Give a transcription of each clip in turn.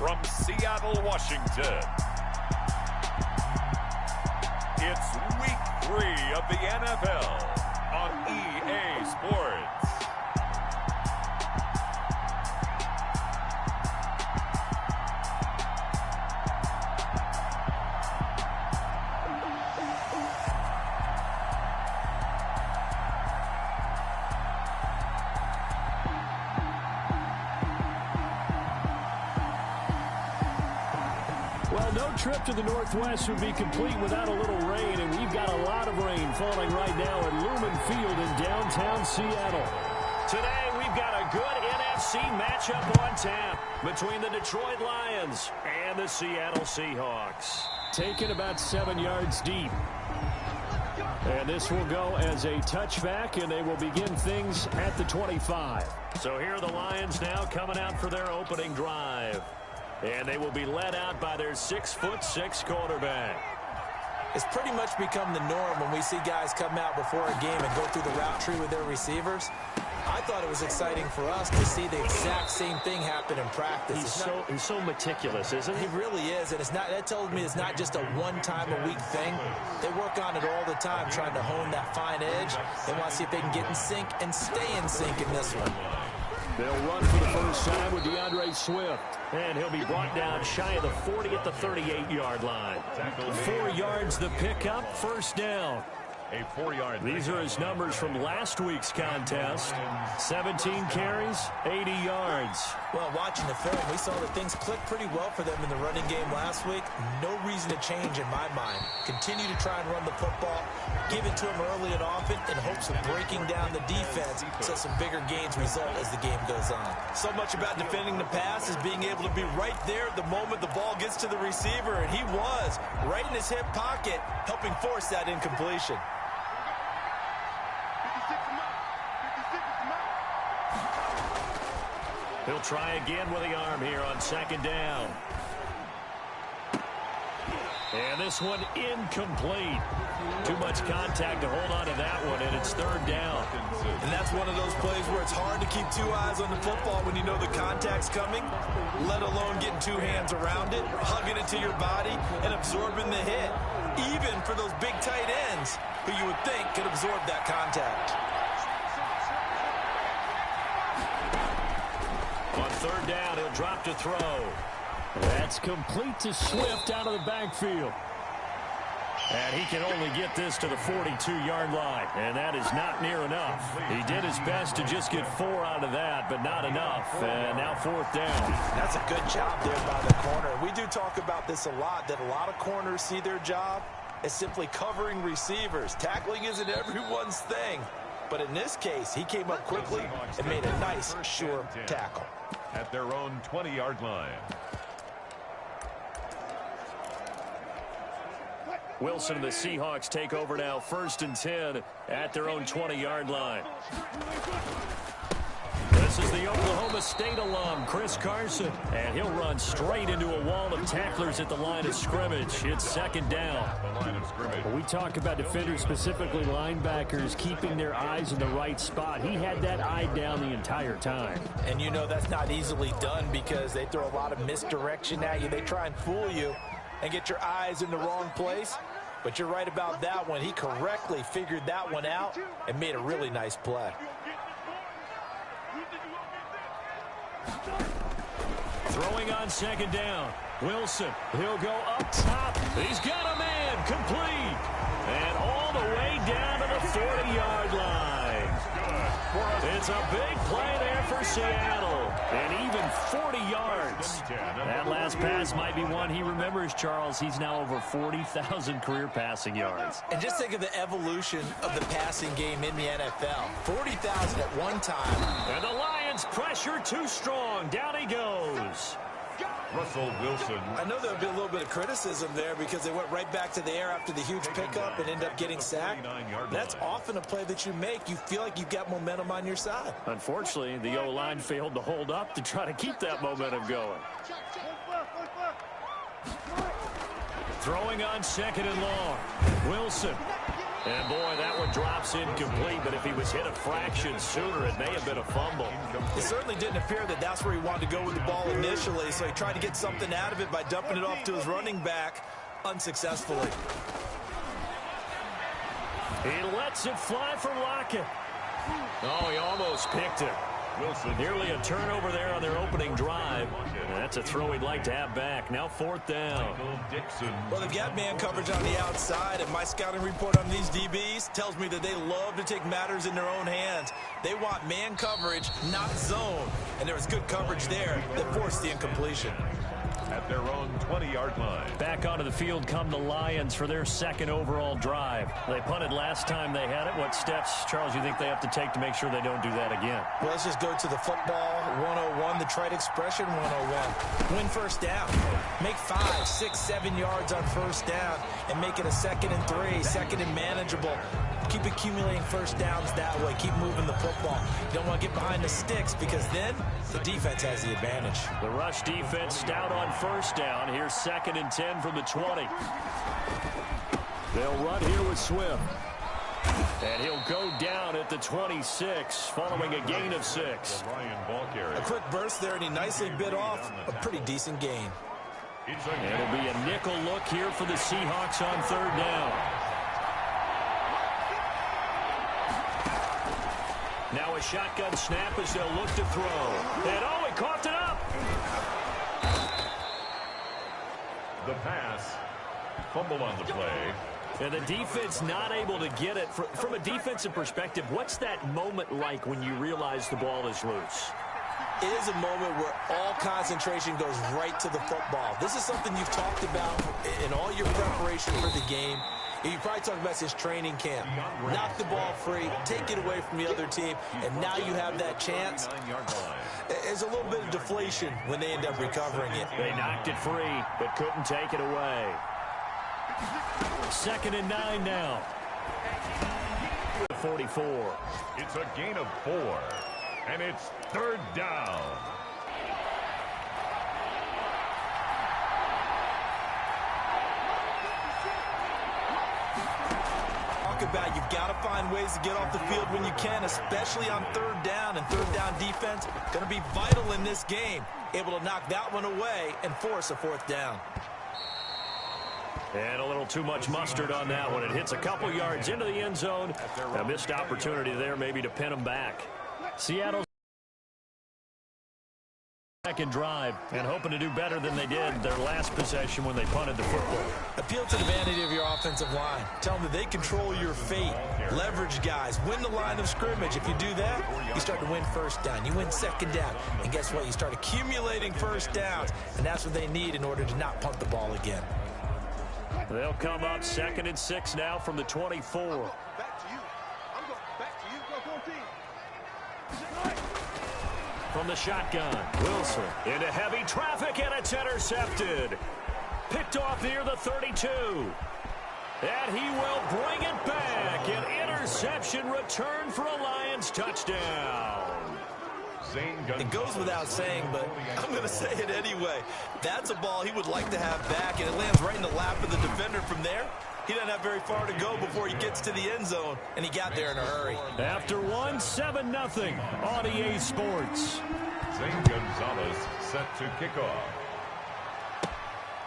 from Seattle, Washington. It's week 3 of the NFL on EA Sports. Well, no trip to the Northwest would be complete without a little rain, and we've got a lot of rain falling right now at Lumen Field in downtown Seattle. Today, we've got a good NFC matchup on tap between the Detroit Lions and the Seattle Seahawks. Taken about 7 yards deep. And this will go as a touchback, and they will begin things at the 25. So here are the Lions now coming out for their opening drive. And they will be led out by their 6'6" quarterback. It's pretty much become the norm when we see guys come out before a game and go through the route tree with their receivers. I thought it was exciting for us to see the exact same thing happen in practice. He's so meticulous, isn't he? He really is, and that tells me it's not just a one-time-a-week thing. They work on it all the time, trying to hone that fine edge. They want to see if they can get in sync and stay in sync in this one. They'll run for the first time with DeAndre Swift. And he'll be brought down shy of the 40 at the 38-yard line. 4 yards the pickup, first down. A 4-yard. These are his numbers from last week's contest. 17 carries, 80 yards. Well, watching the film, we saw that things clicked pretty well for them in the running game last week. No reason to change in my mind. Continue to try and run the football, give it to him early and often in hopes of breaking down the defense so some bigger gains result as the game goes on. So much about defending the pass is being able to be right there at the moment the ball gets to the receiver, and he was right in his hip pocket, helping force that incompletion. He'll try again with the arm here on second down. And this one incomplete. Too much contact to hold on to that one, and it's third down. And that's one of those plays where it's hard to keep 2 eyes on the football when you know the contact's coming, let alone getting 2 hands around it, hugging it to your body, and absorbing the hit, even for those big tight ends who you would think could absorb that contact. On third down, he'll drop to throw. That's complete to Swift out of the backfield. And he can only get this to the 42-yard line, and that is not near enough. He did his best to just get 4 out of that, but not enough. And now fourth down. That's a good job there by the corner. We do talk about this a lot, that a lot of corners see their job as simply covering receivers. Tackling isn't everyone's thing. But in this case, he came up quickly and made a nice, sure tackle. At their own 20-yard line. Wilson and the Seahawks take over now, 1st and 10 at their own 20-yard line. This is the Oklahoma State alum, Chris Carson, and he'll run straight into a wall of tacklers at the line of scrimmage. It's second down. We talk about defenders, specifically linebackers, keeping their eyes in the right spot. He had that eye down the entire time. And you know that's not easily done because they throw a lot of misdirection at you. They try and fool you and get your eyes in the wrong place. But you're right about that one. He correctly figured that one out and made a really nice play. Throwing on second down. Wilson, he'll go up top. He's got a man, complete. And all the way down to the 40-yard line. It's a big play there for Seattle. And even 40 yards. That last pass might be one he remembers, Charles. He's now over 40,000 career passing yards. And just think of the evolution of the passing game in the NFL. 40,000 at one time. And the Lions pressure too strong. Down he goes. Russell Wilson. I know there'll be a little bit of criticism there because they went right back to the air after the huge pickup and ended up getting sacked. That's often a play that you make. You feel like you've got momentum on your side. Unfortunately, the O-line failed to hold up to try to keep that momentum going. Throwing on second and long. Wilson. And boy, that one drops incomplete, but if he was hit a fraction sooner, it may have been a fumble. It certainly didn't appear that that's where he wanted to go with the ball initially, so he tried to get something out of it by dumping it off to his running back unsuccessfully. He lets it fly for Lockett. Oh, he almost picked it. Nearly a turnover there on their opening drive. And that's a throw he'd like to have back. Now 4th down. Well, they've got man coverage on the outside, and my scouting report on these DBs tells me that they love to take matters in their own hands. They want man coverage, not zone. And there was good coverage there that forced the incompletion. At their own 20-yard line. Back onto the field come the Lions for their 2nd overall drive. They punted last time they had it. What steps, Charles, you think they have to take to make sure they don't do that again? Well, let's just go to the football 101, the trite expression 101. Win first down. Make 5, 6, 7 yards on first down and make it a 2nd and 3, 2nd and manageable. Keep accumulating first downs that way. Keep moving the football. You don't want to get behind the sticks because then the defense has the advantage. The rush defense stout on first down. Here's 2nd and 10 from the 20. They'll run here with Swift. And he'll go down at the 26 following a gain of 6. A quick burst there, and he nicely bit off a pretty decent gain. It'll be a nickel look here for the Seahawks on 3rd down. Now a shotgun snap as they'll look to throw. And oh, he coughed it up. The pass. Fumble on the play. And the defense not able to get it. From a defensive perspective, what's that moment like when you realize the ball is loose? It is a moment where all concentration goes right to the football. This is something you've talked about in all your preparation for the game. You probably talked about this training camp. Knock the ball free, take it away from the other team, and now you have that chance. There's a little bit of deflation when they end up recovering it. They knocked it free, but couldn't take it away. 2nd and 9 now. 44. It's a gain of 4, and it's 3rd down. About you've got to find ways to get off the field when you can, especially on 3rd down, and 3rd down defense going to be vital in this game, able to knock that one away and force a 4th down. And a little too much mustard on that one. It hits a couple yards into the end zone. A missed opportunity there maybe to pin them back. Seattle's 2nd drive and hoping to do better than they did their last possession when they punted the football. Appeal to the vanity of your offensive line. Tell them that they control your fate. Leverage guys. Win the line of scrimmage. If you do that, you start to win first down. You win 2nd down. And guess what? You start accumulating first downs. And that's what they need in order to not punt the ball again. They'll come up 2nd and 6 now from the 24. Back to you. I'm going back to you. Go home team. From the shotgun, Wilson into heavy traffic, and it's intercepted. Picked off near the 32. And he will bring it back. An interception return for a Lions touchdown. It goes without saying, but I'm going to say it anyway. That's a ball he would like to have back, and it lands right in the lap of the defender from there. He doesn't have very far to go before he gets to the end zone, and he got there in a hurry. After 7-0 on EA Sports. Zane Gonzalez set to kick off.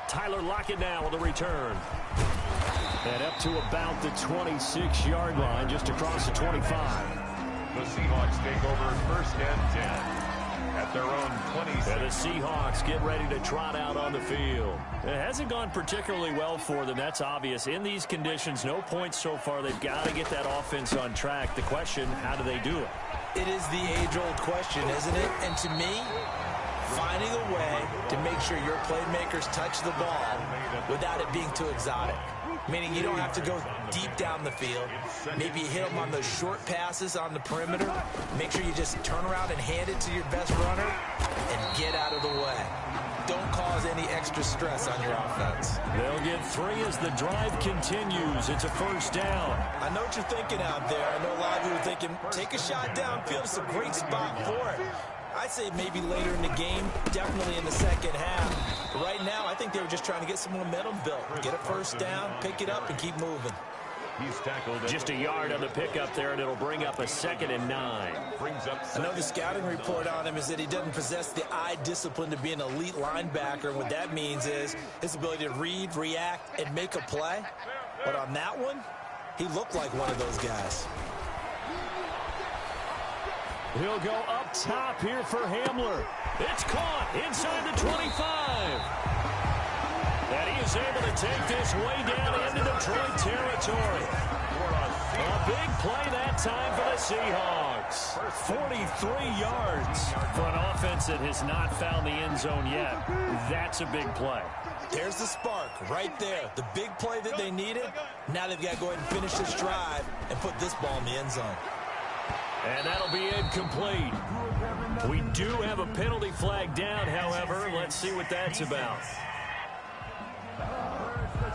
Tyler Lockett now with a return. And up to about the 26-yard line, just across the 25. The Seahawks take over 1st and 10 at their own 26. And the Seahawks get ready to trot out on the field. It hasn't gone particularly well for them. That's obvious. In these conditions, no points so far. They've got to get that offense on track. The question, how do they do it? It is the age-old question, isn't it? And to me, finding a way to make sure your playmakers touch the ball without it being too exotic. Meaning you don't have to go deep down the field. Maybe you hit them on those short passes on the perimeter. Make sure you just turn around and hand it to your best runner and get out of the way. Don't cause any extra stress on your offense. They'll get 3 as the drive continues. It's a 1st down. I know what you're thinking out there. I know a lot of you are thinking, take a shot downfield. It's a great spot for it. I'd say maybe later in the game, definitely in the 2nd half. But right now, I think they were just trying to get some momentum built. Get a 1st down, pick it up, and keep moving. He's tackled. Just a yard on the pickup there, and it'll bring up a 2nd and 9. Brings up Another scouting report on him is that he doesn't possess the eye discipline to be an elite linebacker. What that means is his ability to read, react, and make a play. But on that one, he looked like one of those guys. He'll go up top here for Hamler. It's caught inside the 25. And he is able to take this way down into Detroit territory. A big play that time for the Seahawks. 43 yards for an offense that has not found the end zone yet. That's a big play. There's the spark right there. The big play that they needed. Now they've got to go ahead and finish this drive and put this ball in the end zone. And that'll be incomplete. We do have a penalty flag down, however. Let's see what that's about.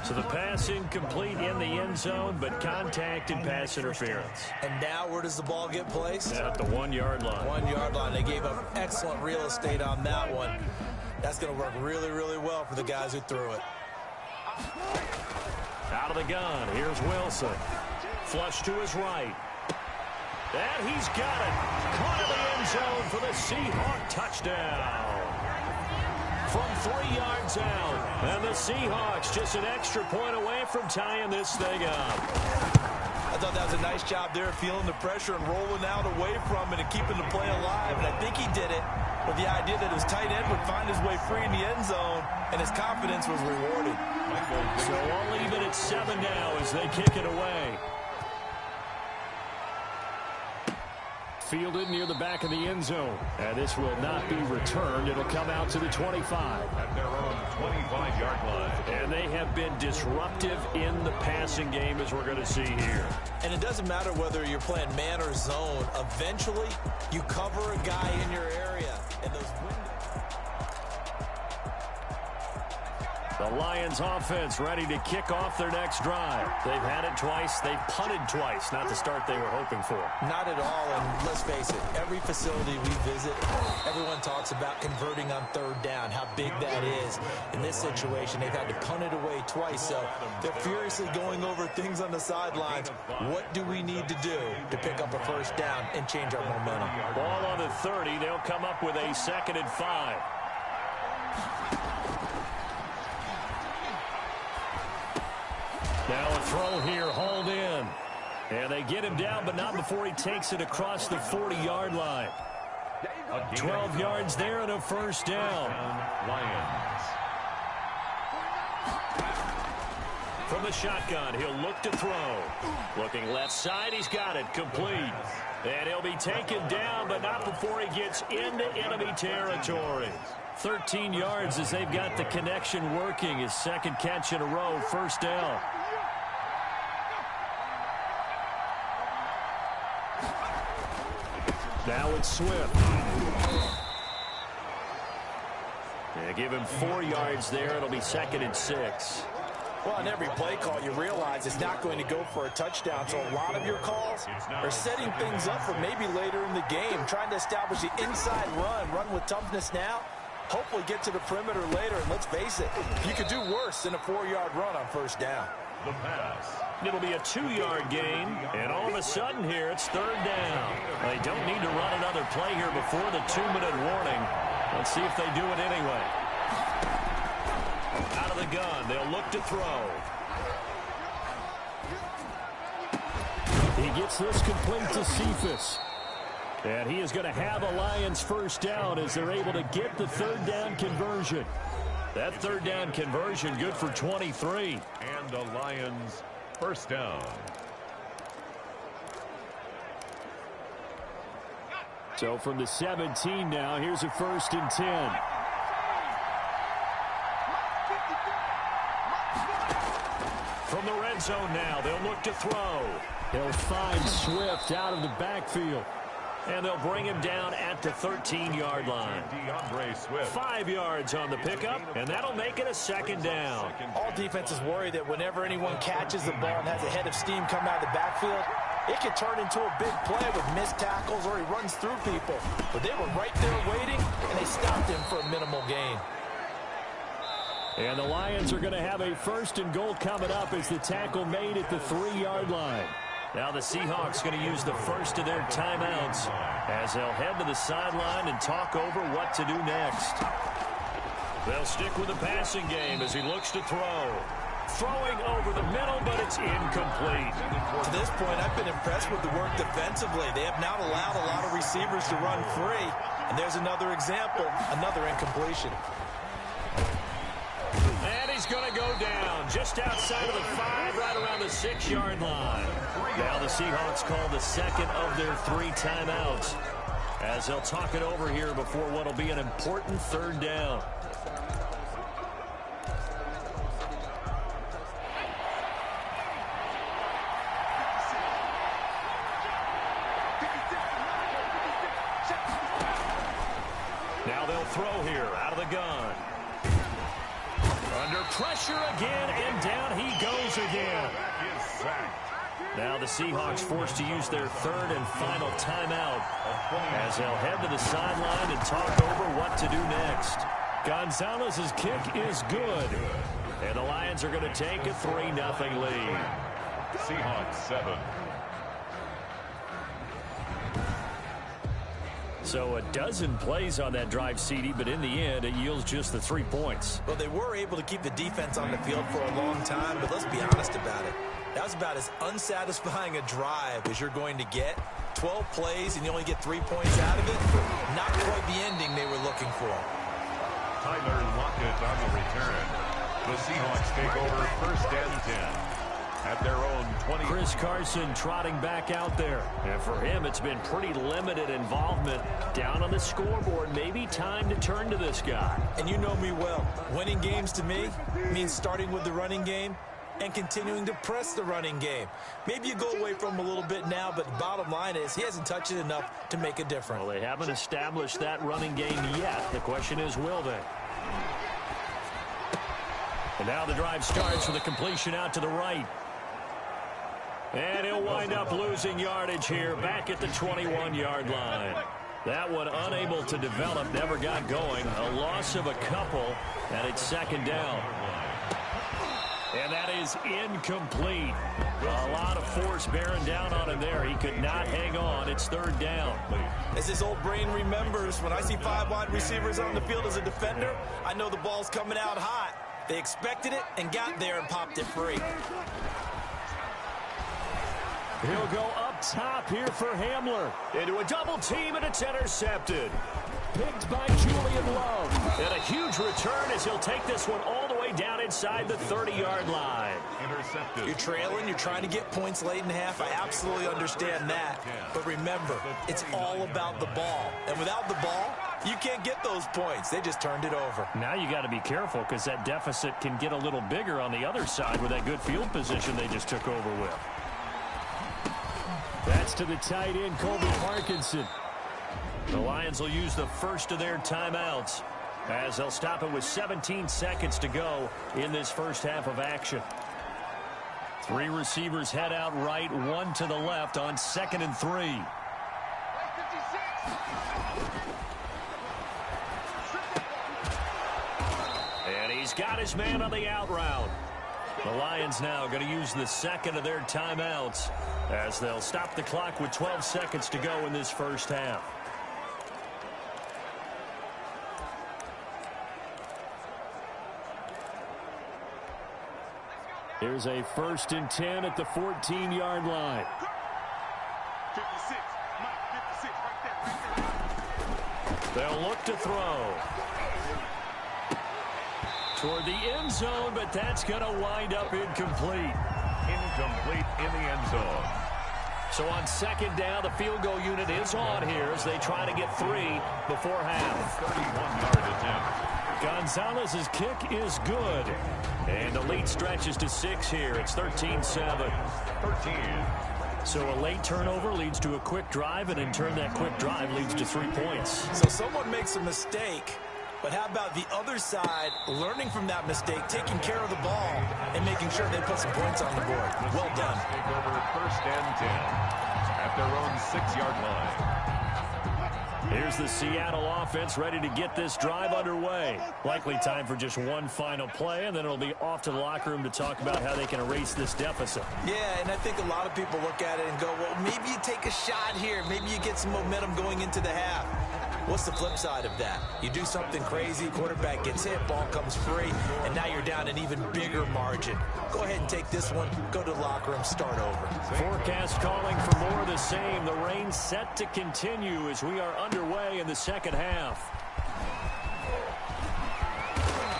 So the pass incomplete in the end zone, but contact and pass interference. And now where does the ball get placed? At the 1-yard line. 1-yard line. They gave up excellent real estate on that one. That's going to work really, really well for the guys who threw it. Out of the gun. Here's Wilson. Flush to his right. And he's got it. Caught in the end zone for the Seahawk touchdown. From 3 yards out. And the Seahawks just an extra point away from tying this thing up. I thought that was a nice job there, feeling the pressure and rolling out away from it and keeping the play alive. And I think he did it with the idea that his tight end would find his way free in the end zone, and his confidence was rewarded. So we'll leave it at 7 now as they kick it away. Fielded near the back of the end zone. And this will not be returned. It'll come out to the 25. At their own 25-yard line. And they have been disruptive in the passing game, as we're going to see here. And it doesn't matter whether you're playing man or zone. Eventually, you cover a guy in your area. And those windows. The Lions offense ready to kick off their next drive. They've had it twice. They've punted twice. Not the start they were hoping for. Not at all. And let's face it, every facility we visit, everyone talks about converting on 3rd down, how big that is. In this situation, they've had to punt it away twice. So they're furiously going over things on the sidelines. What do we need to do to pick up a 1st down and change our momentum? Ball on the 30. They'll come up with a 2nd and 5. Now a throw here, hauled in. And they get him down, but not before he takes it across the 40-yard line. 12 yards there and a 1st down. Lions. From the shotgun, he'll look to throw. Looking left side, he's got it, complete. And he'll be taken down, but not before he gets into enemy territory. 13 yards as they've got the connection working. His 2nd catch in a row, 1st down. Now it's Swift. Yeah, give him 4 yards there. It'll be 2nd and 6. Well, on every play call, you realize it's not going to go for a touchdown. So a lot of your calls are setting things up for maybe later in the game, trying to establish the inside run with toughness now, hopefully get to the perimeter later. And let's face it, you could do worse than a 4-yard run on 1st down. The pass. It'll be a 2-yard gain, and all of a sudden here, it's 3rd down. They don't need to run another play here before the 2-minute warning. Let's see if they do it anyway. Out of the gun, they'll look to throw. He gets this complete to Cephas. And he is going to have a Lions 1st down as they're able to get the 3rd down conversion. That 3rd down conversion good for 23. And the Lions 1st down. So from the 17 now, here's a 1st and 10. From the red zone now, they'll look to throw. They'll find Swift out of the backfield. And they'll bring him down at the 13-yard line. Swift. 5 yards on the pickup, and that'll make it a 2nd down. All defenses worry that whenever anyone catches the ball and has a head of steam come out of the backfield, it could turn into a big play with missed tackles or he runs through people. But they were right there waiting, and they stopped him for a minimal gain. And the Lions are going to have a 1st and goal coming up as the tackle made at the 3-yard line. Now the Seahawks going to use the first of their timeouts as they'll head to the sideline and talk over what to do next. They'll stick with the passing game as he looks to throw. Throwing over the middle, but it's incomplete. To this point, I've been impressed with the work defensively. They have not allowed a lot of receivers to run free. And there's another example, another incompletion. And he's going to go down just outside of the 5, right around the 6-yard line. Now the Seahawks call the second of their 3 timeouts as they'll talk it over here before what will be an important 3rd down. Now they'll throw here out of the gun. Under pressure again, and down he goes again. Now the Seahawks forced to use their 3rd and final timeout as they'll head to the sideline and talk over what to do next. Gonzalez's kick is good, and the Lions are going to take a 3-0 lead. Seahawks 7. So a dozen plays on that drive, CD, but in the end, it yields just the 3 points. Well, they were able to keep the defense on the field for a long time, but let's be honest about it. That was about as unsatisfying a drive as you're going to get. 12 plays and you only get 3 points out of it. Not quite the ending they were looking for. Tyler Lockett on the return. The Seahawks take over 1st and 10. At their own 20. Chris Carson trotting back out there. And for him, it's been pretty limited involvement. Down on the scoreboard, maybe time to turn to this guy. And you know me well. Winning games to me means starting with the running game and continuing to press the running game. Maybe you go away from him a little bit now, but the bottom line is he hasn't touched it enough to make a difference. Well, they haven't established that running game yet. The question is, will they? And now the drive starts with a completion out to the right. And he'll wind up losing yardage here back at the 21-yard line. That one unable to develop, never got going. A loss of a couple, and it's 2nd down. And that is incomplete. A lot of force bearing down on him there. He could not hang on. It's 3rd down. As his old brain remembers, when I see 5 wide receivers on the field as a defender, I know the ball's coming out hot. They expected it and got there and popped it free. He'll go up top here for Hamler. Into a double team, and it's intercepted. Picked by Julian Love. And a huge return as he'll take this one all the way down inside the 30-yard line. Intercepted. You're trailing. You're trying to get points late in half. I absolutely understand that. But remember, it's all about the ball. And without the ball, you can't get those points. They just turned it over. Now you got to be careful because that deficit can get a little bigger on the other side with that good field position they just took over with. That's to the tight end, Colby Parkinson. The Lions will use the first of their timeouts as they'll stop it with 17 seconds to go in this first half of action. 3 receivers head out right, 1 to the left on 2nd and 3. And he's got his man on the out route. The Lions now going to use the second of their timeouts as they'll stop the clock with 12 seconds to go in this first half. Here's a 1st and 10 at the 14-yard line. 56. Mike, 56, right there. They'll look to throw. Toward the end zone, but that's going to wind up incomplete. Incomplete in the end zone. So on 2nd down, the field goal unit is on here as they try to get 3 before half. 31-yard attempt. Gonzalez's kick is good. And the lead stretches to 6 here. It's 13-7. 13. So a late turnover leads to a quick drive, and in turn that quick drive leads to 3 points. So someone makes a mistake, but how about the other side learning from that mistake, taking care of the ball, and making sure they put some points on the board? Well done. Take over 1st and 10 at their own 6-yard line. Here's the Seattle offense ready to get this drive underway. Likely time for just one final play, and then it'll be off to the locker room to talk about how they can erase this deficit. Yeah, and I think a lot of people look at it and go, well, maybe you take a shot here. Maybe you get some momentum going into the half. What's the flip side of that? You do something crazy, quarterback gets hit, ball comes free, and now you're down an even bigger margin. Go ahead and take this one, go to the locker room, start over. Forecast calling for more of the same. The rain set to continue as we are underway in the second half.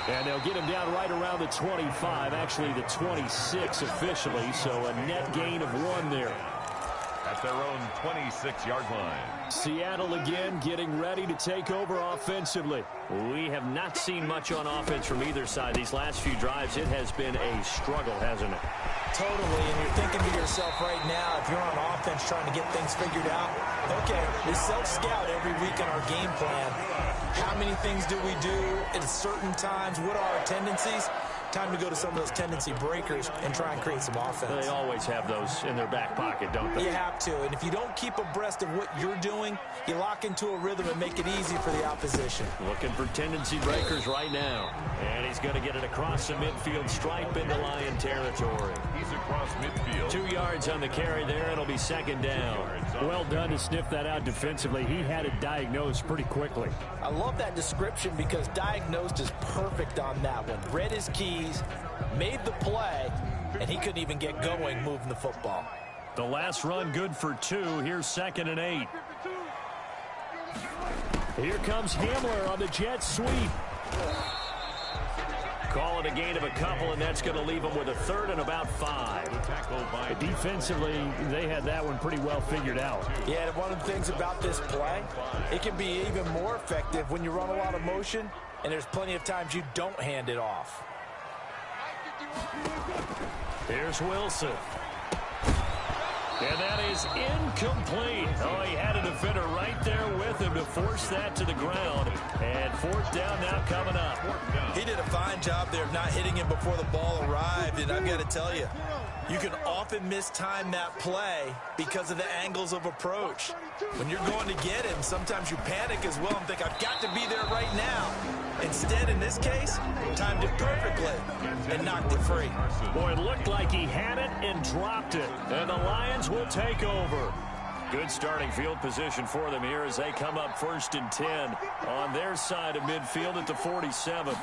And they'll get him down right around the 25, actually the 26 officially, so a net gain of 1 there. At their own 26-yard line. Seattle again getting ready to take over offensively. We have not seen much on offense from either side. These last few drives, it has been a struggle, hasn't it? Totally, and you're thinking to yourself right now, if you're on offense trying to get things figured out, okay, we self-scout every week in our game plan. How many things do we do at certain times? What are our tendencies? Time to go to some of those tendency breakers and try and create some offense. They always have those in their back pocket, don't they? You have to, and if you don't keep abreast of what you're doing, you lock into a rhythm and make it easy for the opposition. Looking for tendency breakers right now. And he's going to get it across the midfield stripe into Lion territory. He's across midfield. 2 yards on the carry there. It'll be second down. Well done to sniff that out defensively. He had it diagnosed pretty quickly. I love that description because diagnosed is perfect on that one. Read his keys, made the play, and he couldn't even get going moving the football. The last run good for 2. Here's 2nd and 8. Here comes Hamler on the jet sweep. Call it a gain of a couple, and that's going to leave them with a 3rd and about 5. Defensively, they had that one pretty well figured out. Yeah, and one of the things about this play, it can be even more effective when you run a lot of motion, and there's plenty of times you don't hand it off. Here's Wilson. And that is incomplete. Oh, he had a defender right there with him to force that to the ground. And 4th down now coming up. He did a fine job there of not hitting him before the ball arrived, and I've got to tell you, you can often mistime that play because of the angles of approach. When you're going to get him, sometimes you panic as well and think, I've got to be there right now. Instead, in this case, timed it perfectly and knocked it free. Boy, it looked like he had it and dropped it. And the Lions will take over. Good starting field position for them here as they come up 1st and 10 on their side of midfield at the 47.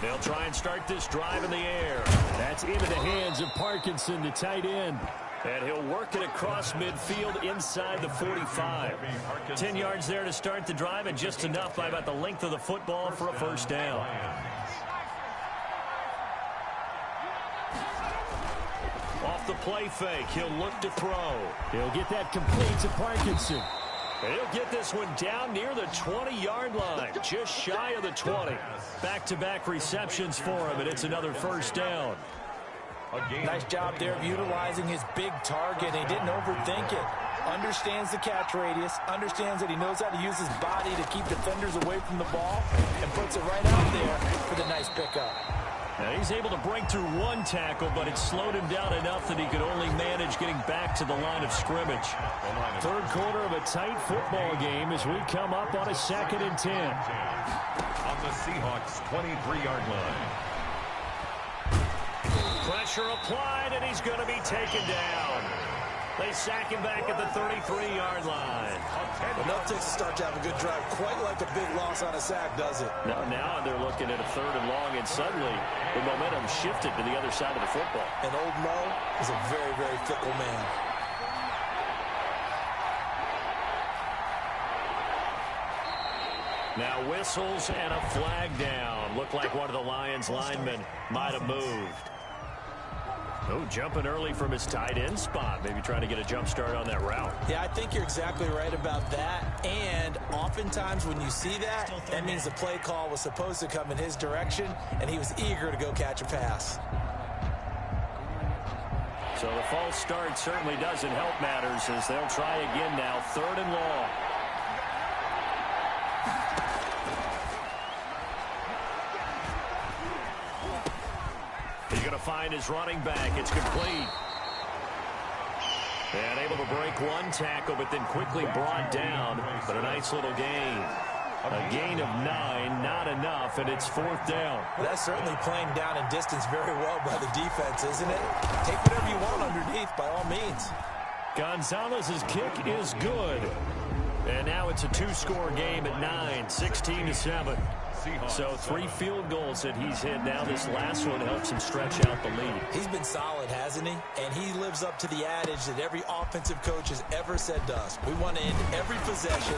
They'll try and start this drive in the air. That's into the hands of Parkinson, the tight end. And he'll work it across midfield inside the 45. 10 yards there to start the drive, and just enough by about the length of the football for a 1st down. Off the play fake, he'll look to throw. He'll get that complete to Parkinson. And he'll get this one down near the 20-yard line, just shy of the 20. Back-to-back receptions for him, and it's another 1st down. Nice job there of utilizing his big target. He didn't overthink it. Understands the catch radius, understands that he knows how to use his body to keep defenders away from the ball, and puts it right out there for the nice pickup. Now he's able to break through 1 tackle, but it slowed him down enough that he could only manage getting back to the line of scrimmage. 3rd quarter of a tight football game as we come up on a 2nd and 10. On the Seahawks' 23-yard line. Pressure applied, and he's going to be taken down. They sack him back at the 33-yard line. Enough takes to start to have a good drive. Quite like a big loss on a sack, does it? Now they're looking at a 3rd and long, and suddenly the momentum shifted to the other side of the football. And old Mo is a very, very fickle man. Now whistles and a flag down. Looked like one of the Lions linemen might have moved. Oh, jumping early from his tight end spot. Maybe trying to get a jump start on that route. Yeah, I think you're exactly right about that. And oftentimes when you see that, that means the play call was supposed to come in his direction, and he was eager to go catch a pass. So the false start certainly doesn't help matters as they'll try again now. 3rd and long. He's going to find his running back. It's complete. And able to break one tackle, but then quickly brought down. But a nice little gain. A gain of 9, not enough, and it's 4th down. Well, that's certainly playing down and distance very well by the defense, isn't it? Take whatever you want underneath, by all means. Gonzalez's kick is good. And now it's a 2-score game at 9, 16-7. So 3 field goals that he's hit now. This last one helps him stretch out the lead. He's been solid, hasn't he? And he lives up to the adage that every offensive coach has ever said to us. We want to end every possession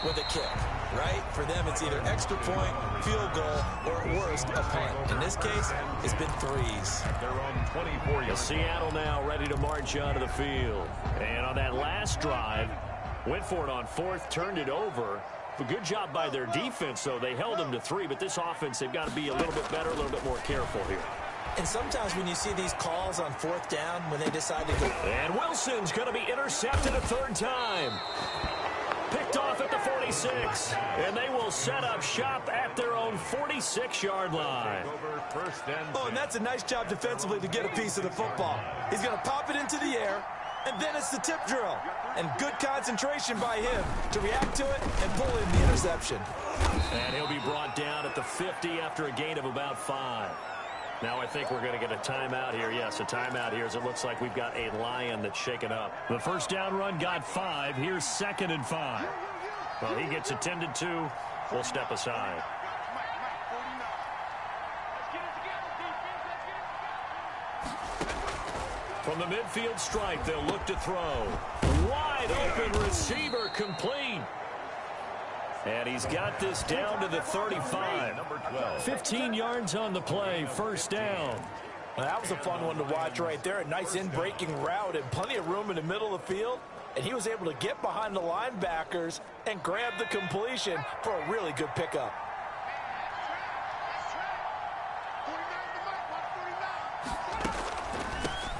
with a kick, right? For them, it's either extra point, field goal, or at worst, a punt. In this case, it's been 3s. At their own 24-yard. Seattle now ready to march onto the field. And on that last drive, went for it on 4th, turned it over. A good job by their defense, though. They held them to 3, but this offense, they've got to be a little bit better, a little bit more careful here. And sometimes when you see these calls on 4th down, when they decide to go... And Wilson's going to be intercepted a 3rd time. Picked off at the 46. And they will set up shop at their own 46-yard line. Oh, and that's a nice job defensively to get a piece of the football. He's going to pop it into the air, and then it's the tip drill. And good concentration by him to react to it and pull in the interception. And he'll be brought down at the 50 after a gain of about 5. Now I think we're going to get a timeout here. Yes, a timeout here as it looks like we've got a Lion that's shaken up. The first down run got 5. Here's 2nd and 5. Well, he gets attended to. We'll step aside. From the midfield stripe, they'll look to throw. Wide open receiver complete. And he's got this down to the 35. 15 yards on the play, 1st down. Well, that was a fun one to watch right there. A nice in-breaking route and plenty of room in the middle of the field. And he was able to get behind the linebackers and grab the completion for a really good pickup.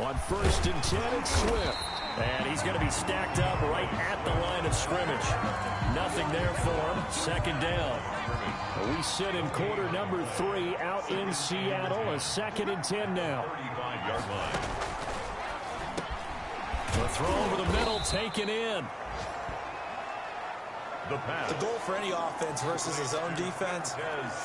On 1st and 10, it's Swift. And he's going to be stacked up right at the line of scrimmage. Nothing there for him. 2nd down. We sit in quarter number 3 out in Seattle. A 2nd and 10 now. 35-yard line. The throw over the middle taken in. The pass. The goal for any offense versus his own defense,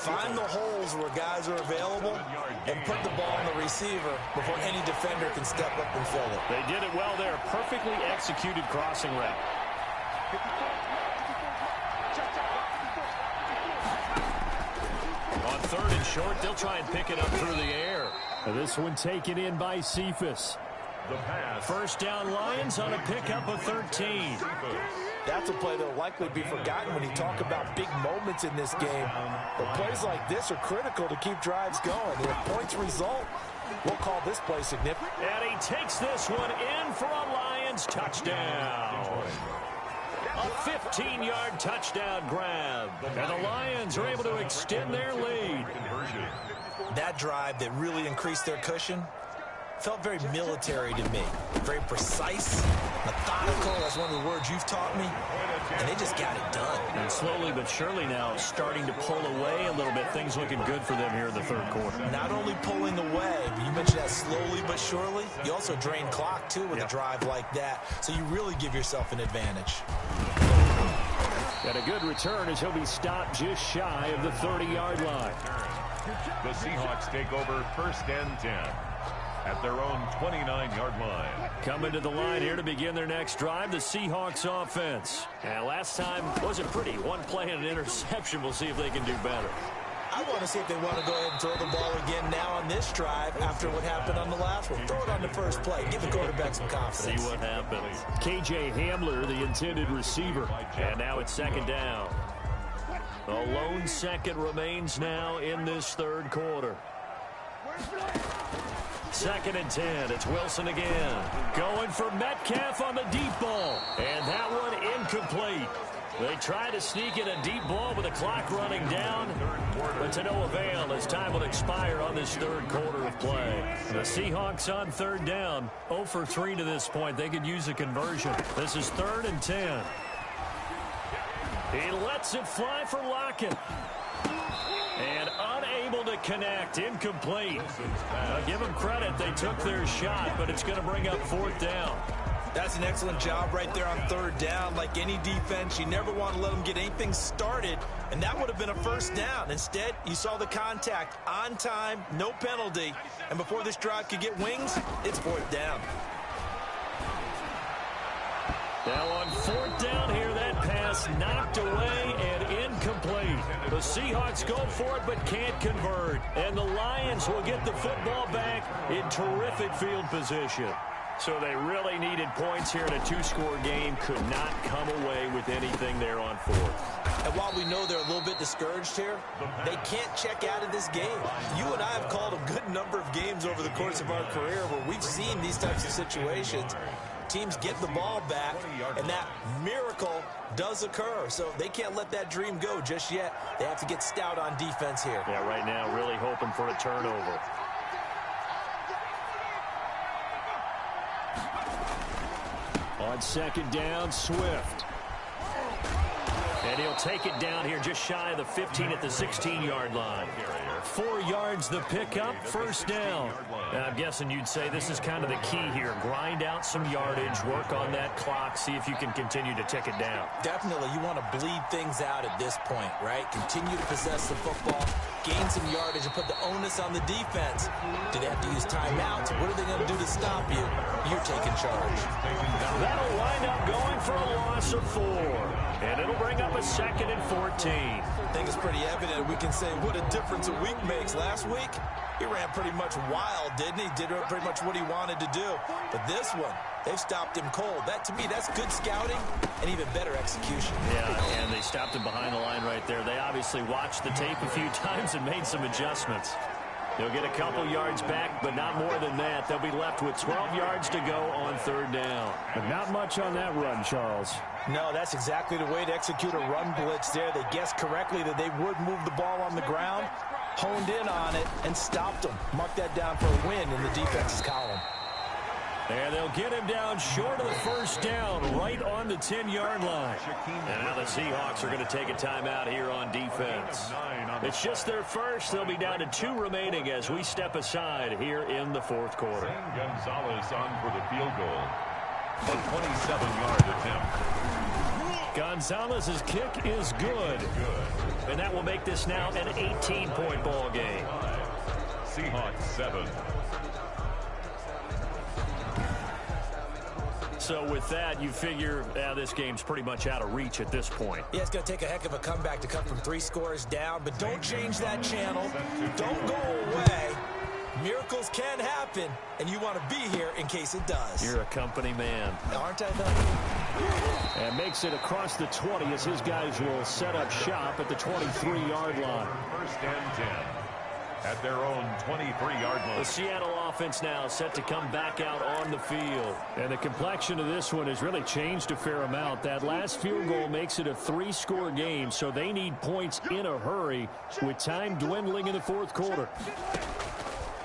find the holes where guys are available and put the ball on the receiver before any defender can step up and fill it. They did it well there. Perfectly executed crossing route. On 3rd and short, they'll try and pick it up through the air. This one taken in by Cephas. The pass. 1st down Lions on a pickup of 13. That's a play that will likely be forgotten when you talk about big moments in this game. But plays like this are critical to keep drives going. And if points result, we'll call this play significant. And he takes this one in for a Lions touchdown. A 15-yard touchdown grab. And the Lions are able to extend their lead. That drive that really increased their cushion felt very military to me. Very precise, methodical. That's one of the words you've taught me. And they just got it done. And slowly but surely now starting to pull away a little bit. Things looking good for them here in the 3rd quarter. Not only pulling away, but you mentioned that slowly but surely. You also drain clock, too, with a drive like that. So you really give yourself an advantage. Got a good return as he'll be stopped just shy of the 30-yard line. The Seahawks take over 1st and 10. At their own 29-yard line. Coming to the line here to begin their next drive, the Seahawks offense. And last time wasn't pretty. One play and an interception. We'll see if they can do better. I want to see if they want to go ahead and throw the ball again now on this drive after what happened on the last one. Throw it on the first play. Give the quarterback some confidence. See what happens. KJ Hamler, the intended receiver. And now it's 2nd down. A lone 2nd remains now in this 3rd quarter. 2nd and 10. It's Wilson again. Going for Metcalf on the deep ball. And that one incomplete. They try to sneak in a deep ball with the clock running down, but to no avail as time will expire on this 3rd quarter of play. The Seahawks on 3rd down, 0 for 3 to this point. They could use a conversion. This is 3rd and 10. He lets it fly for Lockett. And unable to connect, incomplete. Give them credit, they took their shot, but it's going to bring up 4th down. That's an excellent job right there on third down. Like any defense, you never want to let them get anything started, and that would have been a first down. Instead, you saw the contact on time, no penalty, and before this drive could get wings, it's fourth down. Now on fourth down here, that pass knocked away and incomplete. The Seahawks go for it but can't convert. And the Lions will get the football back in terrific field position. So they really needed points here in a two-score game. Could not come away with anything there on fourth. And while we know they're a little bit discouraged here, they can't check out of this game. You and I have called a good number of games over the course of our career where we've seen these types of situations. Teams get the ball back, and that miracle does occur. So they can't let that dream go just yet. They have to get stout on defense here. Yeah, right now really hoping for a turnover. On second down, Swift. And he'll take it down here just shy of the 15 at the 16-yard line. 4 yards the pickup, first down. Now, I'm guessing you'd say this is kind of the key here. Grind out some yardage, work on that clock, see if you can continue to tick it down. Definitely, you want to bleed things out at this point, right? Continue to possess the football, gain some yardage, and put the onus on the defense. Do they have to use timeouts? What are they going to do to stop you? You're taking charge. That'll wind up going for a loss of 4. And it'll bring up a 2nd and 14. I think it's pretty evident we can say what a difference a week makes. Last week, he ran pretty much wild, didn't he? Did pretty much what he wanted to do. But this one, they've stopped him cold. That, to me, that's good scouting and even better execution. Yeah, and they stopped him behind the line right there. They obviously watched the tape a few times and made some adjustments. They'll get a couple yards back, but not more than that. They'll be left with 12 yards to go on third down. But not much on that run, Charles. No, that's exactly the way to execute a run blitz there. They guessed correctly that they would move the ball on the ground, honed in on it, and stopped them. Mark that down for a win in the defense's column. And they'll get him down short of the first down, right on the 10-yard line. And now the Seahawks are going to take a timeout here on defense. It's just their first. They'll be down to 2 remaining as we step aside here in the fourth quarter. Gonzalez on for the field goal. A 27-yard attempt. Gonzalez's kick is good. And that will make this now an 18-point ball game. Seahawks 7. So with that, you figure this game's pretty much out of reach at this point. Yeah, it's going to take a heck of a comeback to come from 3 scores down, but don't change that channel. Don't go away. Miracles can happen, and you want to be here in case it does. You're a company man. Aren't I, though? And makes it across the 20 as his guys will set up shop at the 23-yard line. First and 10. At their own 23-yard line. The Seattle offense now set to come back out on the field. And the complexion of this one has really changed a fair amount. That last field goal makes it a 3-score game, so they need points in a hurry with time dwindling in the fourth quarter.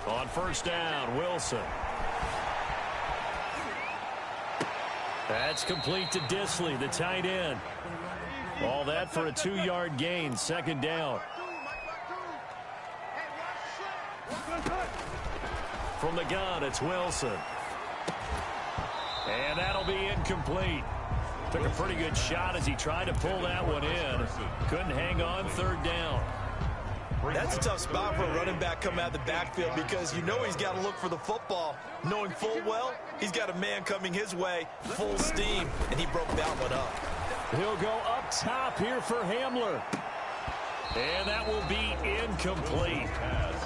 On first down, Wilson. That's complete to Disley, the tight end. All that for a 2-yard gain, second down. From the gun, it's Wilson. And that'll be incomplete. Took a pretty good shot as he tried to pull that one in. Couldn't hang on, third down. That's a tough spot for a running back coming out of the backfield because you know he's got to look for the football, knowing full well he's got a man coming his way, full steam, and he broke that one up. He'll go up top here for Hamler. And that will be incomplete.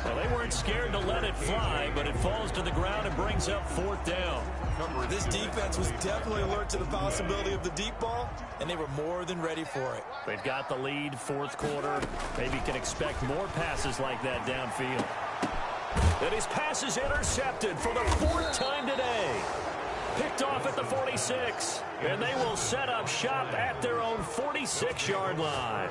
Well, they weren't scared to let it fly, but it falls to the ground and brings up fourth down. This defense was definitely alert to the possibility of the deep ball, and they were more than ready for it. They've got the lead, fourth quarter. Maybe can expect more passes like that downfield. And his pass is intercepted for the 4th time today. Picked off at the 46. And they will set up shop at their own 46-yard line.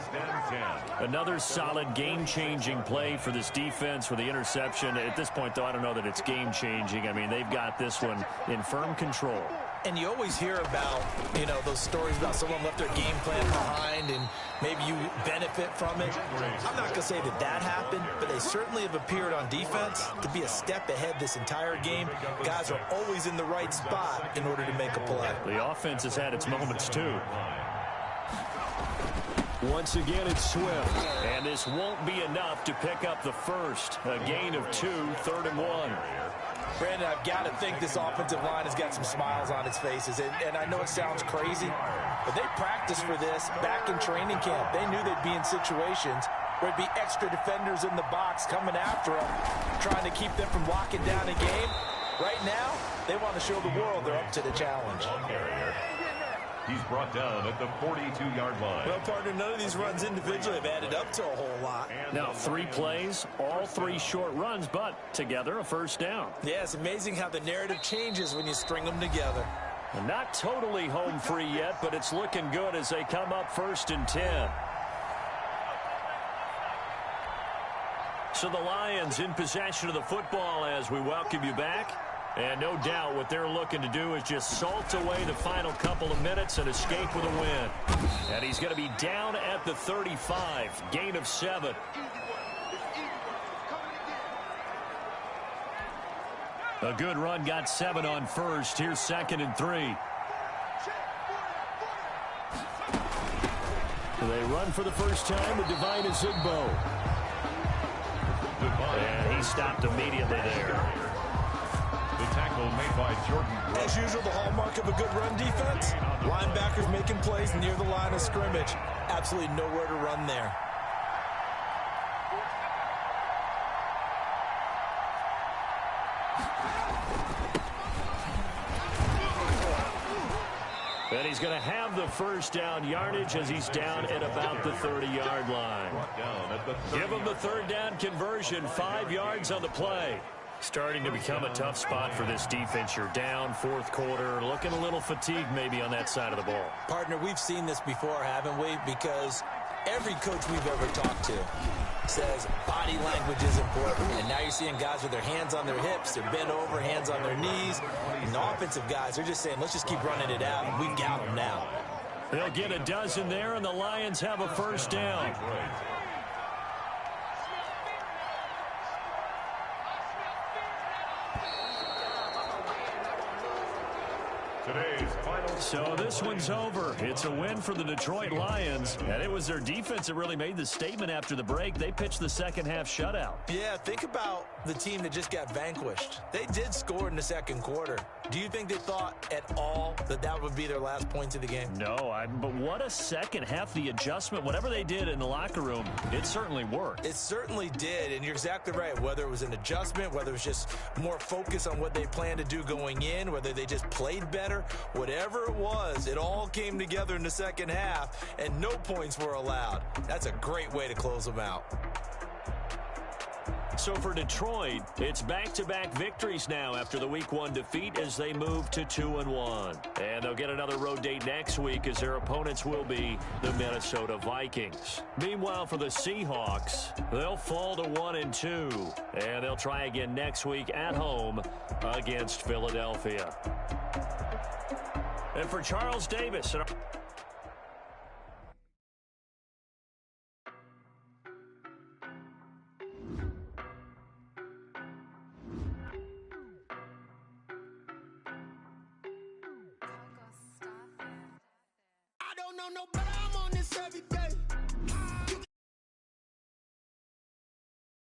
Another solid game-changing play for this defense for the interception. At this point, though, I don't know that it's game-changing. I mean, they've got this one in firm control. And you always hear about, those stories about someone left their game plan behind and maybe you benefit from it. I'm not going to say that happened, but they certainly have appeared on defense to be a step ahead this entire game. Guys are always in the right spot in order to make a play. The offense has had its moments, too. Once again, it's Swift. And this won't be enough to pick up the first. A gain of 2, 3rd and 1. Brandon, I've got to think this offensive line has got some smiles on its faces. And I know it sounds crazy, but they practiced for this back in training camp. They knew they'd be in situations where there'd be extra defenders in the box coming after them, trying to keep them from locking down a game. Right now, they want to show the world they're up to the challenge. He's brought down at the 42-yard line. Well, partner, none of these runs individually have added up to a whole lot. Now 3 plays, all 3 short runs, but together a first down. Yeah, it's amazing how the narrative changes when you string them together. And not totally home free yet, but it's looking good as they come up 1st and 10. So the Lions in possession of the football as we welcome you back. And no doubt what they're looking to do is just salt away the final couple of minutes and escape with a win. And he's going to be down at the 35, gain of 7. A good run got 7 on first. Here's 2nd and 3. They run for the first time with Divine Azigbo. And he stopped immediately there. The tackle made by Jordan. As usual, the hallmark of a good run defense. Linebackers making plays near the line of scrimmage. Absolutely nowhere to run there. And he's going to have the first down yardage as he's down at about the 30-yard line. Give him the 3rd down conversion, 5 yards on the play. Starting to become a tough spot for this defense. You're down 4th quarter, looking a little fatigued maybe on that side of the ball. Partner, we've seen this before, haven't we? Because every coach we've ever talked to says body language is important. And now you're seeing guys with their hands on their hips, they're bent over, hands on their knees. And the offensive guys are just saying, let's just keep running it out, and we've got them now. They'll get a dozen there, and the Lions have a first down. So this one's over. It's a win for the Detroit Lions, and it was their defense that really made the statement after the break. They pitched the second-half shutout. Yeah, think about the team that just got vanquished. They did score in the 2nd quarter. Do you think they thought at all that would be their last points of the game? No, but what a second half. The adjustment, whatever they did in the locker room, it certainly worked. It certainly did, and you're exactly right. Whether it was an adjustment, whether it was just more focus on what they planned to do going in, whether they just played better, whatever it was, it all came together in the 2nd half, and no points were allowed. That's a great way to close them out. So for Detroit, it's back-to-back victories now after the Week 1 defeat as they move to 2-1. And they'll get another road date next week as their opponents will be the Minnesota Vikings. Meanwhile, for the Seahawks, they'll fall to 1-2. And they'll try again next week at home against Philadelphia. And for Charles Davis... No, but I'm on this every day.